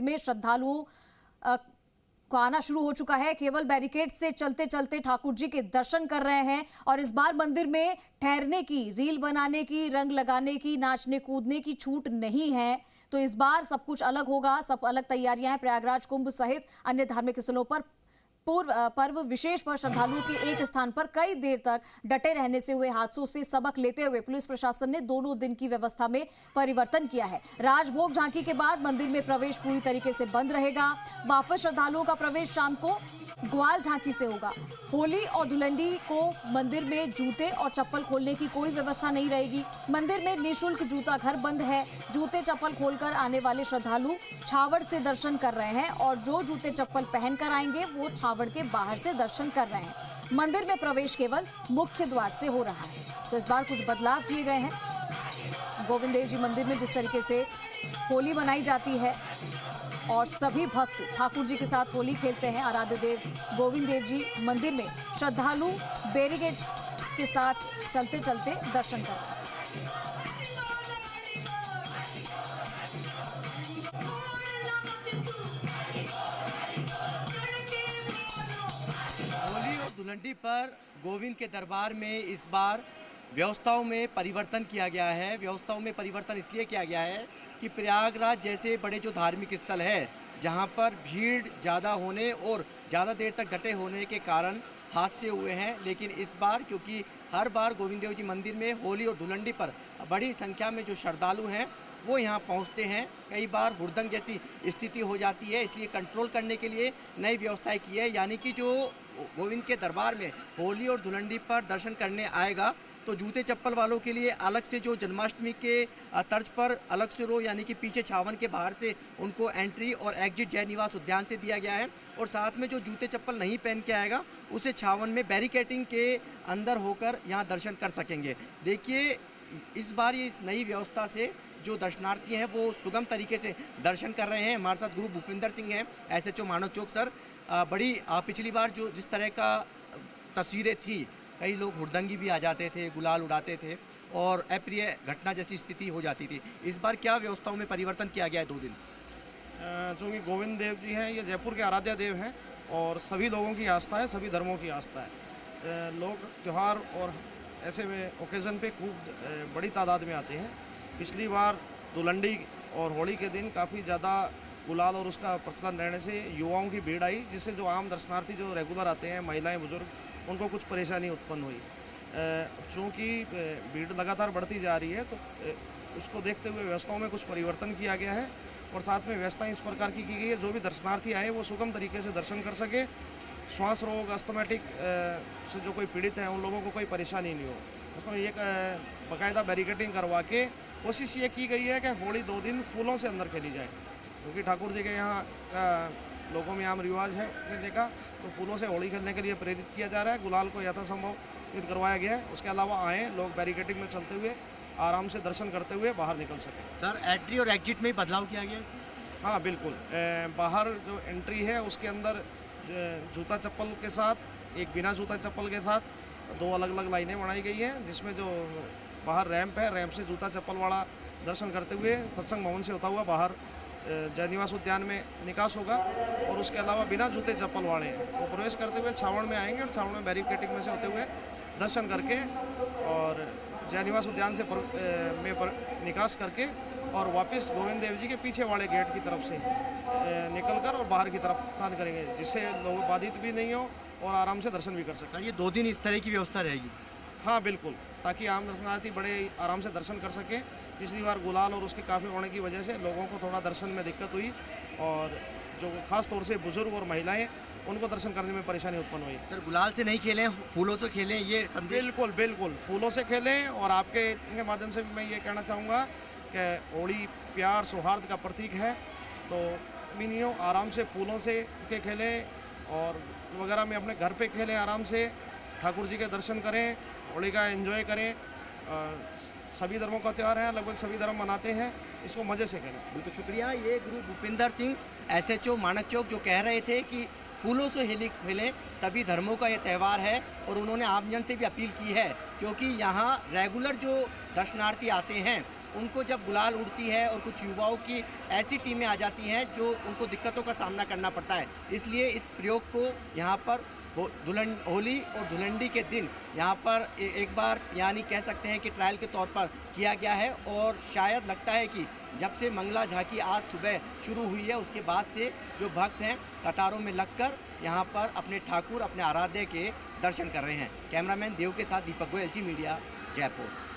में श्रद्धालुओं को आना शुरू हो चुका है। केवल बैरिकेड से चलते चलते ठाकुर जी के दर्शन कर रहे हैं और इस बार मंदिर में ठहरने की, रील बनाने की, रंग लगाने की, नाचने कूदने की छूट नहीं है। तो इस बार सब कुछ अलग होगा, सब अलग तैयारियां हैं। प्रयागराज कुंभ सहित अन्य धार्मिक स्थलों पर पूर्व पर्व विशेष पर श्रद्धालुओं के एक स्थान पर कई देर तक डटे रहने से हुए हादसों से सबक लेते हुए पुलिस प्रशासन ने दोनों दिन की व्यवस्था में परिवर्तन किया है। राजभोग झांकी के बाद मंदिर में प्रवेश पूरी तरीके से बंद रहेगा। वापस श्रद्धालुओं का प्रवेश शाम को ग्वाल झांकी से होगा। होली और धुलंडी को मंदिर में जूते और चप्पल खोलने की कोई व्यवस्था नहीं रहेगी। मंदिर में निःशुल्क जूता घर बंद है। जूते चप्पल खोलकर आने वाले श्रद्धालु छावड़ से दर्शन कर रहे हैं और जो जूते चप्पल पहनकर आएंगे वो छावड़ के बाहर से दर्शन कर रहे हैं। मंदिर में प्रवेश केवल मुख्य द्वार से हो रहा है। तो इस बार कुछ बदलाव किए गए हैं। गोविंद देव जी मंदिर में जिस तरीके से होली मनाई जाती है और सभी भक्त ठाकुर जी के साथ होली खेलते हैं, आराध्य देव गोविंद देव जी मंदिर में श्रद्धालु बैरिकेड्स के साथ चलते चलते दर्शन कर रहे हैं। होली और धुलंडी पर गोविंद के दरबार में इस बार व्यवस्थाओं में परिवर्तन किया गया है। व्यवस्थाओं में परिवर्तन इसलिए किया गया है कि प्रयागराज जैसे बड़े जो धार्मिक स्थल है, जहां पर भीड़ ज़्यादा होने और ज़्यादा देर तक डटे होने के कारण हादसे हुए हैं, लेकिन इस बार क्योंकि हर बार गोविंद देव जी मंदिर में होली और धुलंडी पर बड़ी संख्या में जो श्रद्धालु हैं वो यहाँ पहुँचते हैं, कई बार हुड़दंग जैसी स्थिति हो जाती है, इसलिए कंट्रोल करने के लिए नई व्यवस्थाएं की है। यानी कि जो गोविंद के दरबार में होली और धुलंडी पर दर्शन करने आएगा तो जूते चप्पल वालों के लिए अलग से जो जन्माष्टमी के तर्ज पर अलग से रो, यानी कि पीछे छावन के बाहर से उनको एंट्री और एग्जिट जय निवास उद्यान से दिया गया है। और साथ में जो जूते चप्पल नहीं पहन के आएगा उसे छावन में बैरिकेटिंग के अंदर होकर यहाँ दर्शन कर सकेंगे। देखिए इस बार ये इस नई व्यवस्था से जो दर्शनार्थी हैं वो सुगम तरीके से दर्शन कर रहे हैं। हमारे साथ गुरु भूपिंदर सिंह हैं, SHO मानव चौक। सर, बड़ी पिछली बार जो जिस तरह का तस्वीरें थी, कई लोग हुड़दंगी भी आ जाते थे, गुलाल उड़ाते थे और अप्रिय घटना जैसी स्थिति हो जाती थी, इस बार क्या व्यवस्थाओं में परिवर्तन किया गया है 2 दिन? चूँकि गोविंद देव जी हैं, ये जयपुर के आराध्य देव हैं और सभी लोगों की आस्था है, सभी धर्मों की आस्था है। लोग त्यौहार और ऐसे में ओकेज़न पे खूब बड़ी तादाद में आते हैं। पिछली बार धुलंडी और होली के दिन काफ़ी ज़्यादा गुलाल और उसका प्रचलन रहने से युवाओं की भीड़ आई, जिससे जो आम दर्शनार्थी जो रेगुलर आते हैं, महिलाएं, बुजुर्ग, उनको कुछ परेशानी उत्पन्न हुई। चूँकि भीड़ लगातार बढ़ती जा रही है तो उसको देखते हुए व्यवस्थाओं में कुछ परिवर्तन किया गया है और साथ में व्यवस्थाएं इस प्रकार की गई है जो भी दर्शनार्थी आए वो सुगम तरीके से दर्शन कर सके। श्वास रोग, अस्थमेटिक से जो कोई पीड़ित हैं उन लोगों को कोई परेशानी नहीं हो। उसमें एक बाकायदा बैरिकेटिंग करवा के कोशिश ये की गई है कि होली 2 दिन फूलों से अंदर खेली जाए, क्योंकि ठाकुर जी के यहाँ लोगों में आम रिवाज है खेलने का, तो फूलों से होली खेलने के लिए प्रेरित किया जा रहा है। गुलाल को यथासंभव करवाया गया है। उसके अलावा आएँ लोग बैरिकेटिंग में चलते हुए आराम से दर्शन करते हुए बाहर निकल सकें। सर, एंट्री और एग्जिट में बदलाव किया गया है? हाँ बिल्कुल, बाहर जो एंट्री है उसके अंदर जूता चप्पल के साथ, एक बिना जूता चप्पल के साथ 2 अलग अलग लाइनें बनाई गई हैं, जिसमें जो बाहर रैंप है, रैंप से जूता चप्पल वाला दर्शन करते हुए सत्संग भवन से होता हुआ बाहर जय निवास उद्यान में निकास होगा और उसके अलावा बिना जूते चप्पल वाले वो प्रवेश करते हुए छावड़ में आएंगे और छावड़ में बैरिकेटिंग में से होते हुए दर्शन करके और जय निवास उद्यान से निकास करके और वापस गोविंद देव जी के पीछे वाले गेट की तरफ से निकलकर और बाहर की तरफ प्रस्थान करेंगे, जिससे लोग बाधित भी नहीं हो और आराम से दर्शन भी कर सकें। ये 2 दिन इस तरह की व्यवस्था रहेगी? हाँ बिल्कुल, ताकि आम दर्शनार्थी बड़े आराम से दर्शन कर सकें। पिछली बार गुलाल और उसके काफ़ी होने की वजह से लोगों को थोड़ा दर्शन में दिक्कत हुई और जो खास तौर से बुजुर्ग और महिलाएं, उनको दर्शन करने में परेशानी उत्पन्न हुई। सर, गुलाल से नहीं खेलें, फूलों से खेलें, ये संदेश? बिल्कुल बिल्कुल, फूलों से खेलें। और आपके इनके माध्यम से भी मैं ये कहना चाहूँगा कि होली प्यार सौहार्द का प्रतीक है, तो मिनियो आराम से फूलों से के खेलें और वगैरह में अपने घर पे खेलें, आराम से ठाकुर जी के दर्शन करें, होली का एंजॉय करें। सभी धर्मों का त्यौहार है, लगभग सभी धर्म मनाते हैं, इसको मज़े से करें। बिल्कुल शुक्रिया। ये गुरु भूपिंदर सिंह, SHO मानक चौक, जो कह रहे थे कि फूलों से होली खेलें, सभी धर्मों का ये त्यौहार है। और उन्होंने आमजन से भी अपील की है, क्योंकि यहाँ रेगुलर जो दर्शनार्थी आते हैं उनको जब गुलाल उड़ती है और कुछ युवाओं की ऐसी टीमें आ जाती हैं जो उनको दिक्कतों का सामना करना पड़ता है। इसलिए इस प्रयोग को यहाँ पर होली और धुलंडी के दिन यहाँ पर एक बार यानी कह सकते हैं कि ट्रायल के तौर पर किया गया है। और शायद लगता है कि जब से मंगला झांकी आज सुबह शुरू हुई है उसके बाद से जो भक्त हैं कतारों में लगकर यहाँ पर अपने ठाकुर, अपने आराध्य के दर्शन कर रहे हैं। कैमरामैन देव के साथ दीपक गोयल, जी मीडिया, जयपुर।